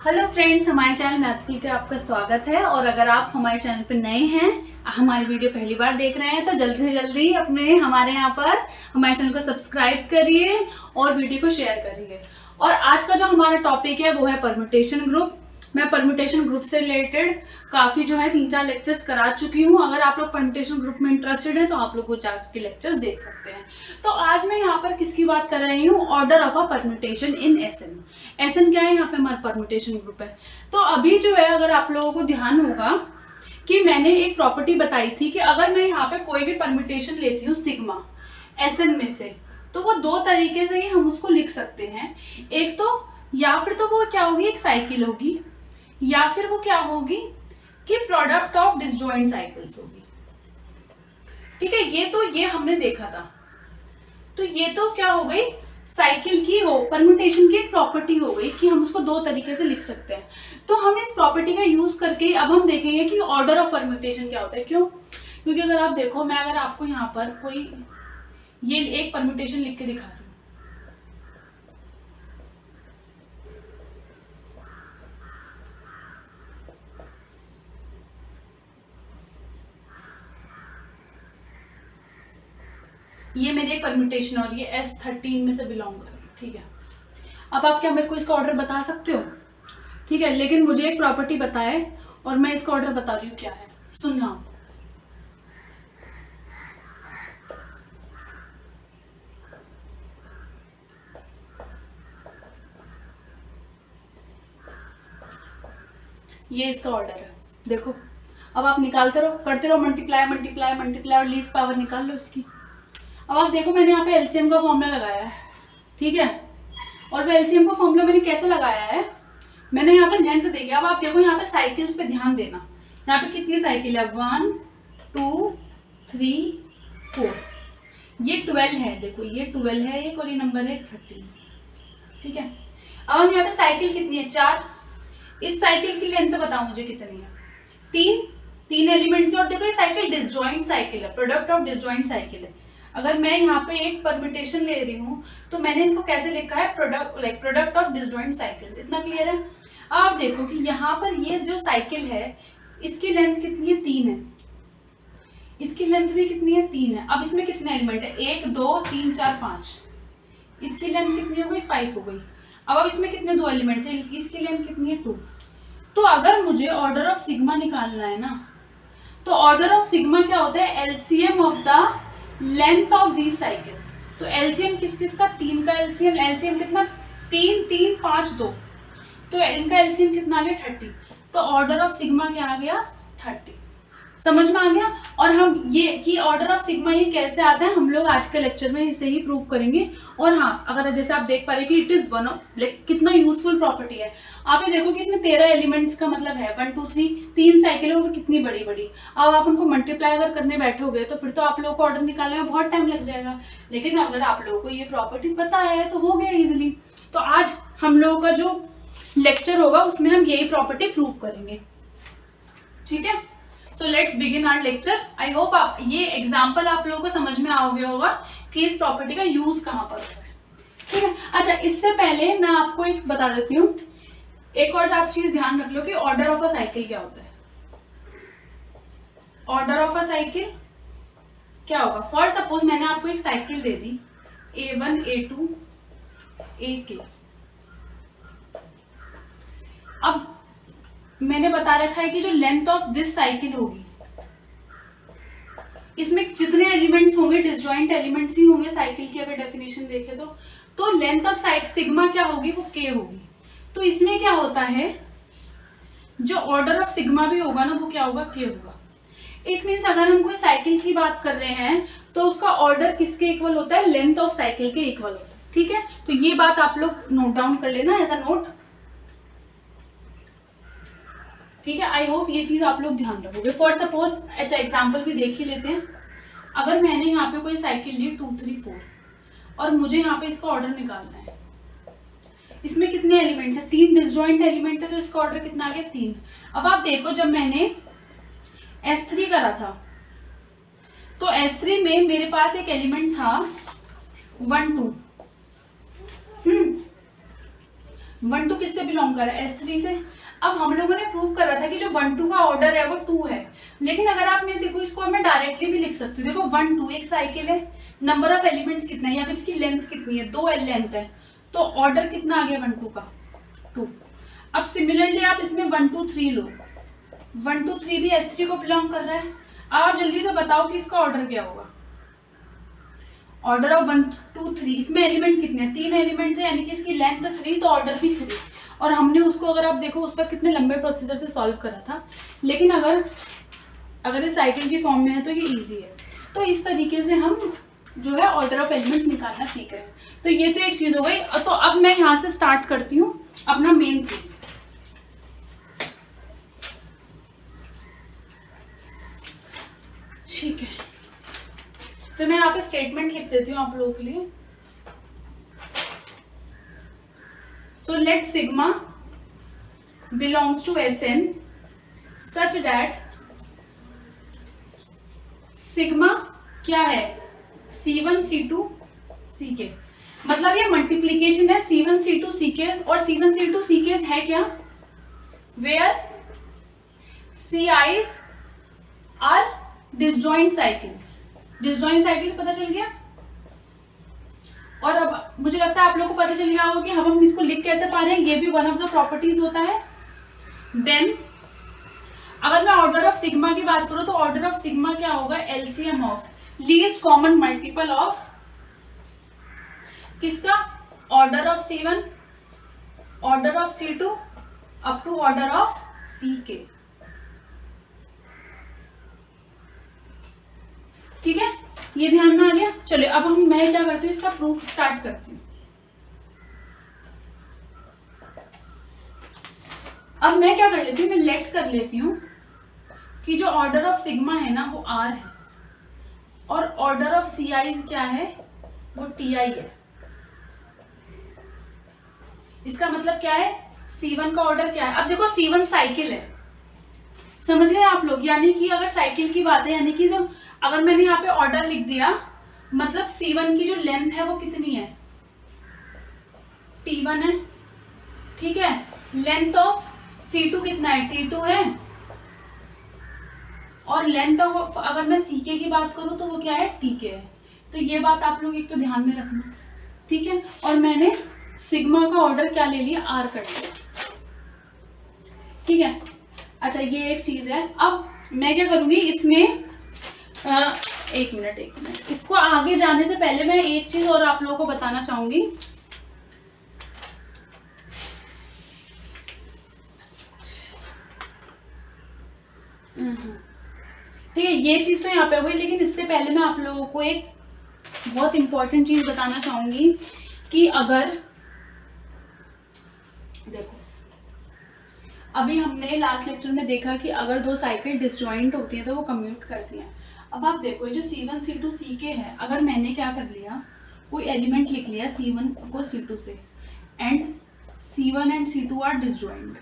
Hello friends, हमारे channel मैथफुल के आपका स्वागत है। और अगर आप हमारे चैनल पर नए हैं, हमारी वीडियो पहली बार देख रहे हैं, तो जल्दी से जल्दी अपने हमारे यहाँ पर हमारे चैनल को सब्सक्राइब करिए और वीडियो को शेयर करिए। और आज का जो हमारा टॉपिक है वो है परम्यूटेशन ग्रुप। मैं परम्यूटेशन ग्रुप से रिलेटेड काफ़ी जो है 3-4 लेक्चर्स करा चुकी हूँ। अगर आप लोग परम्यूटेशन ग्रुप में इंटरेस्टेड हैं तो आप लोग वो जाके लेक्चर्स देख सकते हैं। तो आज मैं यहाँ पर किसकी बात कर रही हूँ? Order of a permutation in SN. SN क्या है? यहाँ पे हमारा परम्यूटेशन ग्रुप है। तो अभी जो है, अगर आप लोगों को ध्यान होगा कि मैंने एक प्रॉपर्टी बताई थी कि अगर मैं यहाँ पे कोई भी परम्यूटेशन लेती हूँ सिग्मा एसएन में से, तो वो दो तरीके से ही हम उसको लिख सकते हैं। एक तो या फिर तो वो क्या होगी, एक साइकिल होगी, या फिर वो क्या होगी कि प्रोडक्ट ऑफ डिसजॉइंट साइकिल्स होगी। ठीक है, ये हमने देखा था। तो ये तो क्या हो गई, साइकिल की परम्यूटेशन की एक प्रॉपर्टी हो गई कि हम उसको दो तरीके से लिख सकते हैं। तो हम इस प्रॉपर्टी का यूज करके अब हम देखेंगे कि ऑर्डर ऑफ परम्यूटेशन क्या होता है। क्यों? क्योंकि अगर आप देखो, मैं अगर आपको यहाँ पर कोई ये एक परम्यूटेशन लिख के दिखा रही हूँ, ये मेरी एक परम्यूटेशन और ये S13 में से बिलोंग कर रही है। ठीक है, अब आप क्या मेरे को इसका ऑर्डर बता सकते हो? ठीक है, लेकिन मुझे एक प्रॉपर्टी बताए और मैं इसका ऑर्डर बता रही हूँ क्या है। सुनना, ये इसका ऑर्डर है। देखो, अब आप निकालते रहो, करते रहो, मल्टीप्लाई मल्टीप्लाई मल्टीप्लाई और लीस्ट पावर निकाल लो इसकी। अब आप देखो, मैंने यहाँ पे एलसीएम का फॉर्मूला लगाया है। ठीक है, और वो एलसीएम का फॉर्मूला मैंने कैसे लगाया है, मैंने यहाँ पे लेंथ देखी। अब आप देखो, यहाँ पे साइकिल्स पे ध्यान देना। यहाँ पे कितनी साइकिल है? 1 2 3 4, ये 12 है। देखो, ये 12 है एक, और ये नंबर है 13। ठीक है, अब हम यहाँ पे साइकिल कितनी है? 4। इस साइकिल की लेंथ बताओ मुझे कितनी है? 3 एलिमेंट से। और देखो, ये साइकिल डिसजॉइंट साइकिल है, प्रोडक्ट ऑफ डिसजॉइंट साइकिल है। अगर मैं यहाँ पे एक परम्यूटेशन ले रही हूँ तो मैंने इसको कैसे लिखा है? Product of disjoint cycles. इतना क्लियर है? आप देखो कि यहाँ पर ये जो साइकिल है, इसकी लेंथ कितनी है? 3 है। इसकी लेंथ भी कितनी है? 3 है। अब इसमें कितने एलिमेंट है? 1 2 3 4 5। इसकी लेंथ कितनी हो गई? 5 हो गई। अब इसमें कितने दो एलिमेंट्स है? इसकी लेंथ कितनी है? 2। तो अगर मुझे ऑर्डर ऑफ सिग्मा निकालना है ना, तो ऑर्डर ऑफ सिग्मा क्या होता है? LCM of the length of these cycles. तो एलसीएम किस किस का? 3 का एलसीएम। एलसीएम कितना? 3 3 5 2, तो इनका एलसीएम कितना आ गया? 30। तो ऑर्डर ऑफ सिग्मा क्या आ गया? 30। समझ में आ गया? और हम ये कि ऑर्डर ऑफ सिग्मा ये कैसे आता है, हम लोग आज के लेक्चर में इसे ही प्रूव करेंगे। और हाँ, अगर जैसे आप देख पा रहे कि इट इज वन ऑफ कितना यूजफुल प्रॉपर्टी है। आप ये देखो कि इसमें 13 एलिमेंट्स का मतलब है 1 2 3, 3 साइकिल है, कितनी बड़ी बड़ी। अब आप उनको मल्टीप्लाई अगर करने बैठोगे तो फिर तो आप लोगों को ऑर्डर निकालने में बहुत टाइम लग जाएगा। लेकिन अगर आप लोगों को ये प्रॉपर्टी पता है तो हो गया इजिली। तो आज हम लोगों का जो लेक्चर होगा उसमें हम यही प्रॉपर्टी प्रूव करेंगे। ठीक है, so let's begin our lecture. I hope आप ये एग्जांपल आप लोगों को समझ में आ गया होगा कि इस प्रॉपर्टी का यूज कहाँ पर होता है। ठीक है, अच्छा, इससे पहले मैं आपको एक बता देती हूँ, एक और आप चीज ध्यान रख लो कि ऑर्डर ऑफ अ साइकिल क्या होता है। ऑर्डर ऑफ अ साइकिल क्या होगा? फॉर सपोज मैंने आपको एक साइकिल दे दी A1 A2 AK। अब मैंने बता रखा है कि जो लेंथ ऑफ दिस साइकिल होगी, इसमें जितने एलिमेंट्स होंगे डिसजॉइंट एलिमेंट्स ही होंगे साइकिल की, अगर डेफिनेशन देखें तो लेंथ ऑफ सिग्मा क्या होगी? वो K होगी। तो इसमें क्या होता है, जो ऑर्डर ऑफ सिग्मा भी होगा ना, वो क्या होगा? K होगा। इट मीन्स अगर हम कोई साइकिल की बात कर रहे हैं तो उसका ऑर्डर किसके इक्वल होता है? लेंथ ऑफ साइकिल के इक्वल होता है। ठीक है, तो ये बात आप लोग नोट डाउन कर लेना एज अ नोट। ठीक है, आई होप ये चीज आप लोग ध्यान रखोगे। फॉर सपोज, अच्छा एग्जाम्पल भी देख ही लेते हैं। अगर मैंने यहाँ पे कोई साइकिल ली 2 3 4 और मुझे यहाँ पे इसका ऑर्डर निकालना है, इसमें कितने एलिमेंट्स है? 3 डिसजॉइंट एलिमेंट है, तो इसका ऑर्डर कितना आ गया? 3। अब आप देखो, जब मैंने S3 करा था तो S3 में मेरे पास एक एलिमेंट था 1 2। 1 2 किससे बिलोंग कर रहा है, S3 से। अब हम लोगों ने प्रूव करा था कि जो 1 2 का ऑर्डर है वो 2 है, लेकिन अगर आप मैं देखो इसको मैं डायरेक्टली भी लिख सकती हूँ। देखो 1 2 एक साइकिल है, नंबर ऑफ एलिमेंट्स कितना है या फिर इसकी लेंथ कितनी है, 2 लेंथ है, तो ऑर्डर कितना आ गया 1 2 का 2। अब सिमिलरली आप इसमें 1 2 3 लो, 1 2 3 भी S3 को बिलोंग कर रहा है। अब आप जल्दी से बताओ कि इसका ऑर्डर क्या होगा, ऑर्डर ऑफ 1 2 3, इसमें एलिमेंट कितने हैं, 3 एलिमेंट्स है, यानी कि इसकी लेंथ 3 तो ऑर्डर भी 3। और हमने उसको अगर आप देखो उसका कितने लंबे प्रोसीजर से सॉल्व करा था, लेकिन अगर इस साइकिल की फॉर्म में है तो ये इजी है। तो इस तरीके से हम जो है ऑर्डर ऑफ एलिमेंट निकालना सीख रहे हैं। तो ये तो एक चीज हो गई। तो अब मैं यहाँ से स्टार्ट करती हूँ अपना मेन प्रूफ। ठीक है, तो मैं यहाँ पे स्टेटमेंट लिख देती हूँ आप लोगों के लिए। So let sigma belongs to Sn such that sigma क्या है, C1 C2 Ck, मतलब ये मल्टीप्लीकेशन है C1 C2 Ck, और C1 C2 Ck है क्या, where Ci's are disjoint cycles। disjoint cycles पता चल गया। और अब मुझे लगता है आप लोगों को पता चल गया होगा कि हम इसको लिख कैसे पा रहे हैं, ये भी वन ऑफ द प्रॉपर्टीज होता है। देन अगर मैं ऑर्डर ऑफ सिग्मा की बात करूं तो ऑर्डर ऑफ सिग्मा क्या होगा, LCM of least common multiple of किसका, order of C1, order of C2 up to order of Ck। ठीक है, ये ध्यान में आ गया। चलिए अब मैं क्या करती हूँ, इसका प्रूफ स्टार्ट करती हूँ। अब मैं क्या कर लेती हूँ, मैं लेट कर लेती हूँ कि जो ऑर्डर ऑफ सिग्मा है ना वो R है, और ऑर्डर ऑफ CI क्या है, वो TI है। इसका मतलब क्या है, C1 का ऑर्डर क्या है। अब देखो C1 साइकिल है, समझ गए आप लोग, यानी कि अगर साइकिल की बात है, यानी कि जो अगर मैंने यहाँ पे ऑर्डर लिख दिया, मतलब C1 की जो लेंथ है वो कितनी है, T1 है। ठीक है, लेंथ ऑफ C2 कितना है, T2 है, और लेंथ ऑफ अगर मैं Ck की बात करूं तो वो क्या है, Tk है। तो ये बात आप लोग एक तो ध्यान में रखना। ठीक है, और मैंने सिग्मा का ऑर्डर क्या ले लिया, R कर लिया। ठीक है, अच्छा ये एक चीज है। अब मैं क्या करूंगी इसमें एक मिनट, इसको आगे जाने से पहले मैं एक चीज और आप लोगों को बताना चाहूंगी। ठीक है, ये चीज तो यहाँ पे हो गई, लेकिन इससे पहले मैं आप लोगों को एक बहुत इंपॉर्टेंट चीज बताना चाहूंगी कि अगर देखो अभी हमने लास्ट लेक्चर में देखा कि अगर दो साइकिल डिसजॉइंट होती हैं तो वो कम्यूट करती हैं। अब आप देखो जो C1 C2 Ck है, अगर मैंने क्या कर लिया, कोई एलिमेंट लिख लिया C1 को C2 से, and C1 and C2 are disjoint,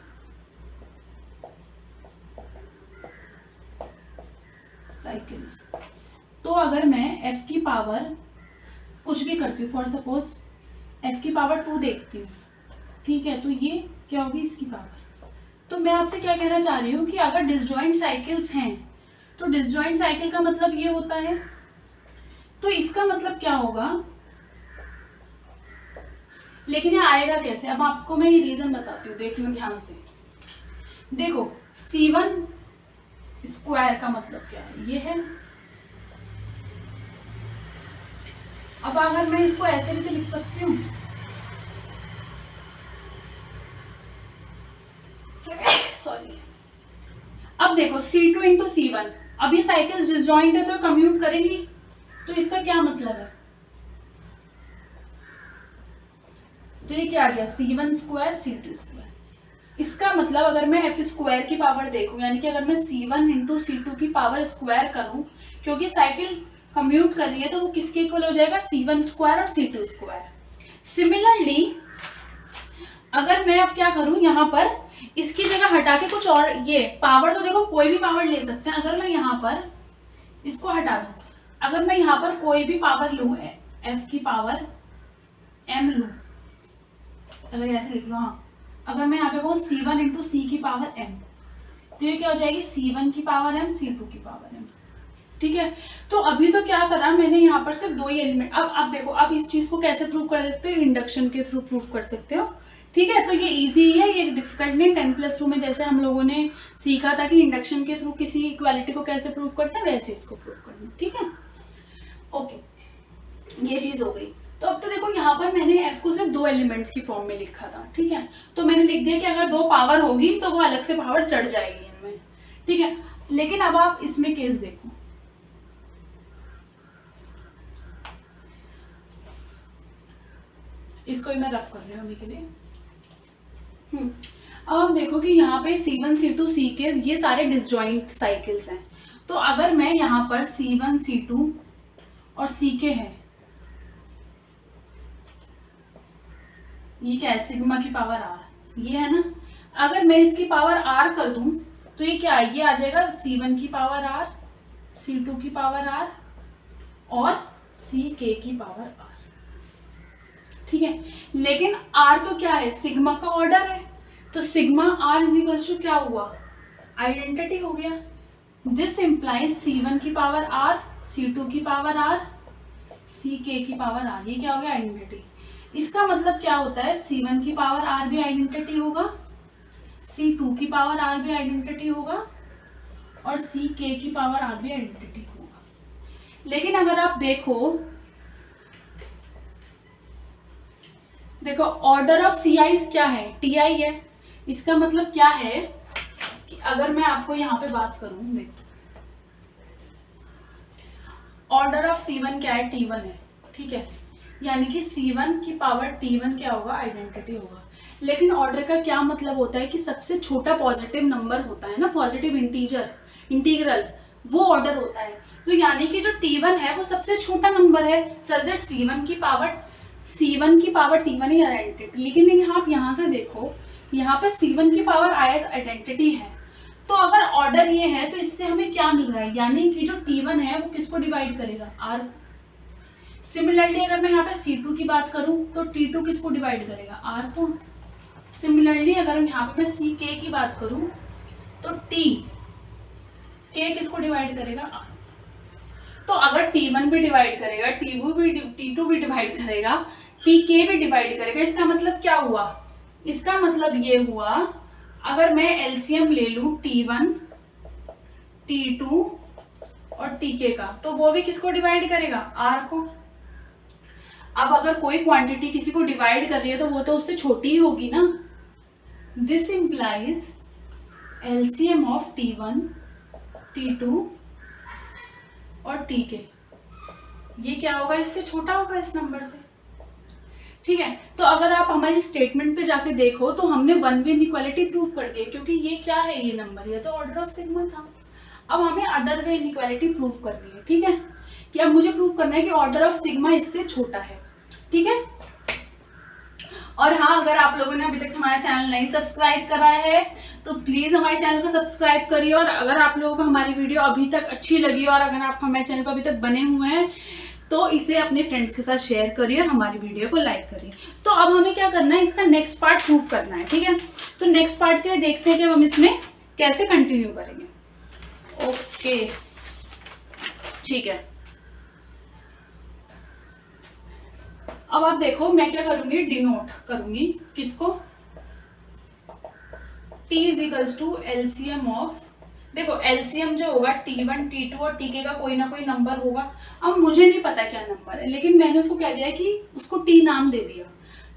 cycles, तो अगर मैं f की पावर कुछ भी करती हूँ, फॉर सपोज f की पावर 2 देखती हूँ, ठीक है, तो ये क्या होगी इसकी पावर। तो मैं आपसे क्या कहना चाह रही हूँ कि अगर डिसजॉइंट साइकिल्स हैं तो डिसजॉइंट साइकिल का मतलब ये होता है, तो इसका मतलब क्या होगा, लेकिन ये आएगा कैसे। अब आपको मैं ये रीजन बताती हूँ, देखना ध्यान से। देखो C1 स्क्वायर का मतलब क्या है, ये है। अब अगर मैं इसको ऐसे भी तो लिख सकती हूँ, सॉरी। अब देखो C2 इंटू C1, अब ये साइकिल डिसजॉइंट है तो कम्यूट करेंगी, तो इसका क्या मतलब है, तो ये क्या आ गया C1 स्क्वायर C2 स्क्वायर। इसका मतलब अगर मैं f स्क्वायर की पावर देखूं, यानी कि अगर मैं C1 इंटू C2 की पावर स्क्वायर करूं, क्योंकि साइकिल कम्यूट कर रही है तो वो किसके इक्वल हो जाएगा, C1 स्क्वायर और C2 स्क्वायर। सिमिलरली अगर मैं अब क्या करूं, यहाँ पर इसकी जगह हटा के कुछ और, ये पावर तो देखो कोई भी पावर ले सकते हैं। अगर मैं यहाँ पर इसको हटा दूं, अगर मैं यहाँ पर कोई भी पावर लूँ, f की पावर m लूँ, अगर ऐसे लिख लो, हाँ अगर मैं यहाँ पे कहूँ C1 इंटू सी की पावर m, तो ये क्या हो जाएगी C1 की पावर m C2 की पावर m। ठीक है, तो अभी तो क्या करा मैंने यहाँ पर सिर्फ 2 ही एलिमेंट। अब देखो, अब इस चीज को कैसे प्रूव कर सकते हो, इंडक्शन के थ्रू प्रूव कर सकते हो। ठीक है, तो ये इजी है, ये डिफिकल्ट नहीं। 10+2 में जैसे हम लोगों ने सीखा था कि इंडक्शन के थ्रू किसी इक्वालिटी को कैसे प्रूव करते हैं, वैसे इसको प्रूव करना। ठीक है, ओके, ये चीज हो गई। तो अब तो देखो यहाँ पर मैंने f को सिर्फ 2 एलिमेंट्स की फॉर्म में लिखा था। ठीक है, तो मैंने लिख दिया कि अगर 2 पावर होगी तो वो अलग से पावर चढ़ जाएगी इनमें। ठीक है, लेकिन अब आप इसमें केस देखो, इसको ही मैं रब कर रही हूँ अभी के लिए। अब आप देखो कि यहाँ पे C1 C2 C के ये सारे डिसजॉइंट साइकिल्स हैं। तो अगर मैं यहाँ पर C1 C2 और C के है, ये क्या है, सिग्मा की पावर r, ये है ना। अगर मैं इसकी पावर r कर दूं तो ये क्या है, ये आ जाएगा C1 की पावर r, C2 की पावर r और Ck की पावर r। ठीक है, लेकिन r तो क्या है, सिग्मा का ऑर्डर है, तो sigma r is equal to क्या हुआ, आइडेंटिटी हो गया। दिस इम्प्लाइज C1 की पावर r, C2 की पावर r, Ck की पावर r, ये क्या हो गया, आइडेंटिटी। इसका मतलब क्या होता है, C1 की पावर r भी आइडेंटिटी होगा, C2 की पावर r भी आइडेंटिटी होगा और Ck की पावर r भी आइडेंटिटी होगा। लेकिन अगर आप देखो ऑर्डर ऑफ CIs क्या है, TI है। इसका मतलब क्या है कि अगर मैं आपको यहाँ पे बात करूं, देखो ऑर्डर ऑफ C1 क्या है, T1 है। ठीक है, यानी कि C1 की पावर T1 क्या होगा, आइडेंटिटी होगा। लेकिन ऑर्डर का क्या मतलब होता है कि सबसे छोटा पॉजिटिव नंबर होता है ना, पॉजिटिव इंटीग्रल, वो ऑर्डर होता है। तो यानी कि जो T1 है वो सबसे छोटा नंबर है, सच दैट C1 की पावर T1 ही आइडेंटिटी। लेकिन आप यहाँ से देखो, यहाँ पे C1 की पावर आइडेंटिटी है, तो अगर ऑर्डर ये है तो इससे हमें क्या मिल रहा है, यानी कि जो T1 है वो किसको डिवाइड करेगा, R। सिमिलरली अगर मैं यहाँ पे C2 की बात करूं तो T2 किसको डिवाइड करेगा, R को। सिमिलरली अगर यहाँ पे मैं Ck की बात करूं तो K किसको डिवाइड करेगा, R। तो अगर T1 भी डिवाइड करेगा, T2 भी डिवाइड करेगा, Tk भी डिवाइड करेगा, इसका मतलब क्या हुआ, इसका मतलब ये हुआ अगर मैं एलसीएम ले लूं T1, T2 और Tk का, तो वो भी किसको डिवाइड करेगा, R को। अब अगर कोई क्वांटिटी किसी को डिवाइड कर रही है तो वो तो उससे छोटी ही होगी ना। This implies LCM of T1, T2 और Tk, ये क्या होगा, इससे छोटा होगा इस नंबर से। ठीक है, तो अगर आप हमारी स्टेटमेंट पे जाके देखो तो हमने वन वे इनइक्वालिटी प्रूव कर दी है, क्योंकि ये क्या है, ये नंबर, ये तो ऑर्डर ऑफ सिग्मा था। अब हमें अदर वे इनइक्वालिटी प्रूव करनी है। ठीक है, कि अब मुझे प्रूव करना है कि ऑर्डर ऑफ सिग्मा इससे छोटा है। ठीक है, और हाँ, अगर आप लोगों ने अभी तक हमारा चैनल नहीं सब्सक्राइब करा है तो प्लीज हमारे चैनल को सब्सक्राइब करिए। और अगर आप लोगों को हमारी वीडियो अभी तक अच्छी लगी और अगर आप हमारे चैनल पर अभी तक बने हुए हैं तो इसे अपने फ्रेंड्स के साथ शेयर करिए और हमारी वीडियो को लाइक करिए। तो अब हमें क्या करना है, इसका नेक्स्ट पार्ट प्रूव करना है। ठीक है, तो नेक्स्ट पार्ट के लिए देखते हैं कि हम इसमें कैसे कंटिन्यू करेंगे। ओके, ठीक है, अब आप देखो मैं क्या करूंगी, डिनोट करूंगी किसको, T is equals to LCM of, देखो एलसीएम जो होगा T1, T2 और Tk का कोई ना कोई नंबर होगा। अब मुझे नहीं पता क्या नंबर है, लेकिन मैंने उसको क्या दिया कि उसको T नाम दे दिया।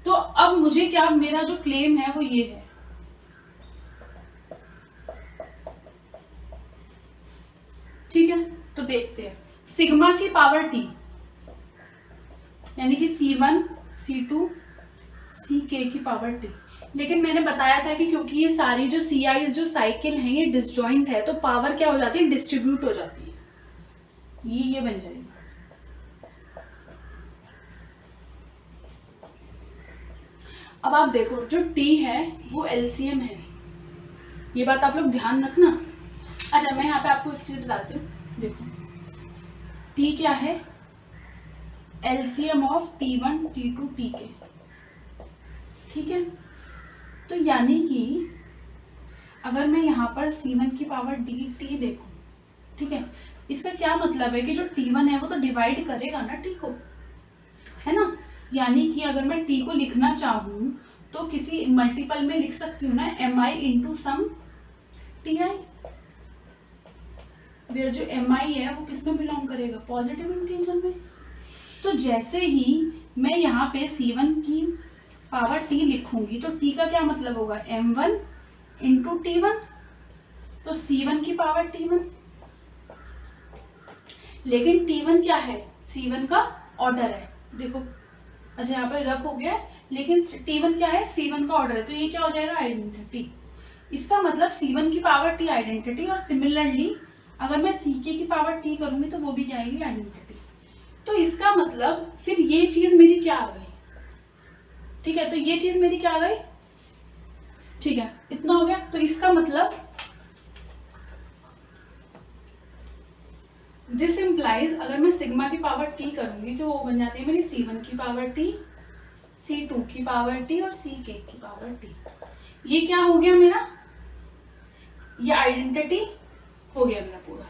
तो अब मुझे क्या, मेरा जो क्लेम है वो ये है, ठीक है। तो देखते हैं, सिग्मा की पावर T यानी कि C1, C2, Ck की पावर T। लेकिन मैंने बताया था कि क्योंकि ये सारी जो CIs जो साइकिल है ये डिसजॉइंट है, तो पावर क्या हो जाती है, डिस्ट्रीब्यूट हो जाती है, ये बन जाएगा। अब आप देखो जो T है वो एलसीएम है, ये बात आप लोग ध्यान रखना। अच्छा, मैं यहाँ पे आपको एक चीज बताती हूँ, देखो T क्या है, LCM of T1, T2, Tk। ठीक है, तो यानी कि अगर मैं यहाँ पर C1 की पावर dt देखूँ, ठीक है, इसका क्या मतलब है कि जो T1 है वो तो डिवाइड करेगा ना T को, है ना। यानी कि अगर मैं T को लिखना चाहूँ तो किसी मल्टीपल में लिख सकती हूँ ना, mi into sum ti, where जो mi है वो किस में बिलोंग करेगा, पॉजिटिव इंटीजर में। तो जैसे ही मैं यहाँ पे C1 की पावर T लिखूंगी तो T का क्या मतलब होगा, m1 इंटू T1, तो C1 की पावर T1। लेकिन T1 क्या है, C1 का ऑर्डर है, देखो, अच्छा यहाँ पे रब हो गया है, लेकिन T1 क्या है, C1 का ऑर्डर है, तो ये क्या हो जाएगा, आइडेंटिटी। इसका मतलब C1 की पावर T आइडेंटिटी, और सिमिलरली अगर मैं CK की पावर T करूंगी तो वो भी क्या आएगी, आइडेंटिटी। तो इसका मतलब फिर ये चीज मेरी क्या आ गई, ठीक है, तो ये चीज मेरी क्या आ गई, ठीक है, इतना हो गया। तो इसका मतलब दिस इम्प्लाइज अगर मैं सिग्मा की पावर T करूंगी तो वो बन जाती है मेरी C1 की पावर T, C2 की पावर T और CK की पावर T। ये क्या हो गया मेरा, ये आइडेंटिटी हो गया मेरा पूरा।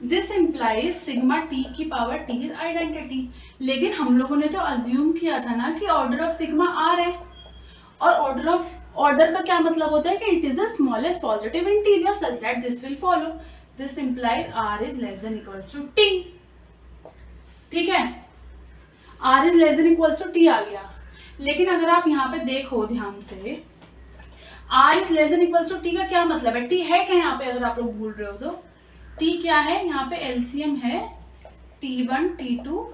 दिस इम्प्लाइज सिग्मा T की पावर T इज आइडेंटिटी। लेकिन हम लोगों ने तो अज्यूम किया था ना कि ऑर्डर ऑफ सिग्मा R है, और ऑर्डर का क्या मतलब होता है कि it is the smallest positive integer such that this will follow. This implies R is less than equals to T, ठीक है, R is less than equals to T आ गया। लेकिन अगर आप यहाँ पे देखो ध्यान से, R is less than equals to T का क्या मतलब है, T है क्या यहाँ पे, अगर आप लोग भूल रहे हो तो T क्या है, यहाँ पे LCM है T1 T2।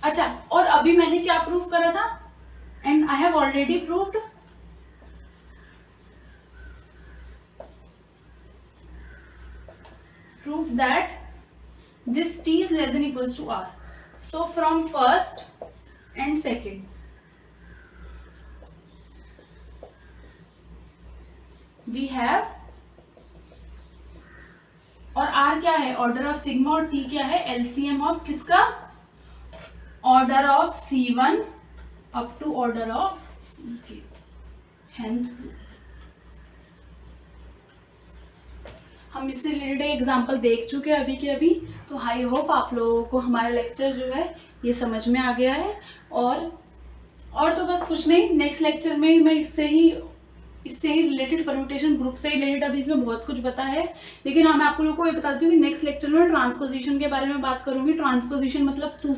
अच्छा, और अभी मैंने क्या प्रूफ करा था, and I have already proved that this T is less than equals to R. So from first and second we have, और R क्या है, ऑर्डर ऑफ सिग्मा, और T क्या है, LCM ऑफ किसका, order of C1 up to order of CK। Hence हम इससे रिलेटेड एग्जाम्पल देख चुके हैं अभी के अभी। तो आई होप आप लोगों को हमारा लेक्चर जो है ये समझ में आ गया है। और तो बस कुछ नहीं, नेक्स्ट लेक्चर में मैं इससे ही रिलेटेड परम्यूटेशन ग्रुप से रिलेटेड अभी इसमें बहुत कुछ बता है, लेकिन हाँ मैं आप लोगों को ये बताती हूँ कि नेक्स्ट लेक्चर में ट्रांसपोजिशन के बारे में बात करूँगी। ट्रांसपोजिशन मतलब टू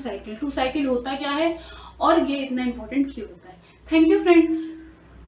साइकिल होता क्या है और ये इतना इंपॉर्टेंट क्यों होता है। Thank you friends.